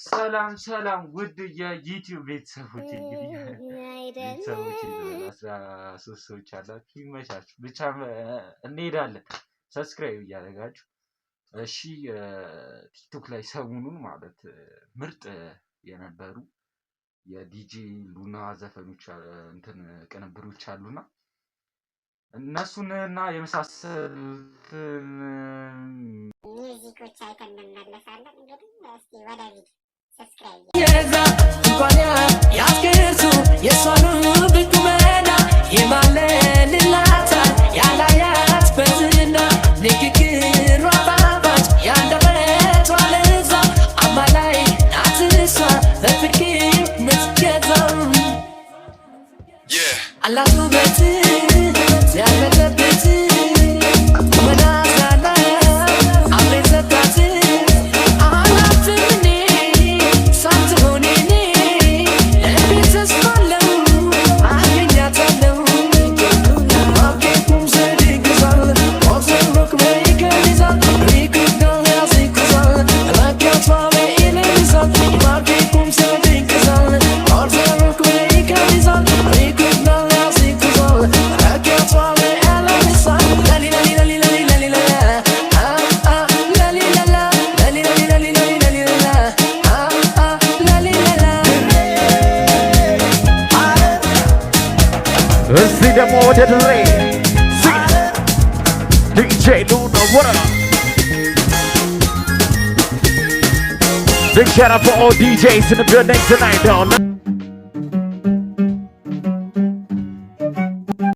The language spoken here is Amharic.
ሰላም ውድ የዩቲዩብ ቤተሰቦች እንግዲህ ቤተሰቦች 13 ሰዎች አላችሁ ይመቻችሁ ብቻ እንሄዳለን ሰብስክራይብ እያደረጋችሁ እሺ ቲክቶክ ላይ ሰሞኑን ማለት ምርጥ የነበሩ የዲጂ ሉና ዘፈኖች እንትን ቅንብሮች አሉና እነሱንና የመሳሰሉትን ሙዚቆች አይተን እንመለሳለን እንግዲህ እስቲ ወደ ቪዲዮ ሰብስክራይብ ያስገርሱ የሷኑ ብቁመና ይማለልላታል ያላያት በዝና ንግግሯ ባባች ያንደበቷ ለዛ አማላይ ናትሷ በፍቅር ምትገዛው አላት ውበት ያለበት መናዛና አብሬዘታት See them all to the lane. See DJ Luna, what up? Big shout out for all DJs in the building tonight, though.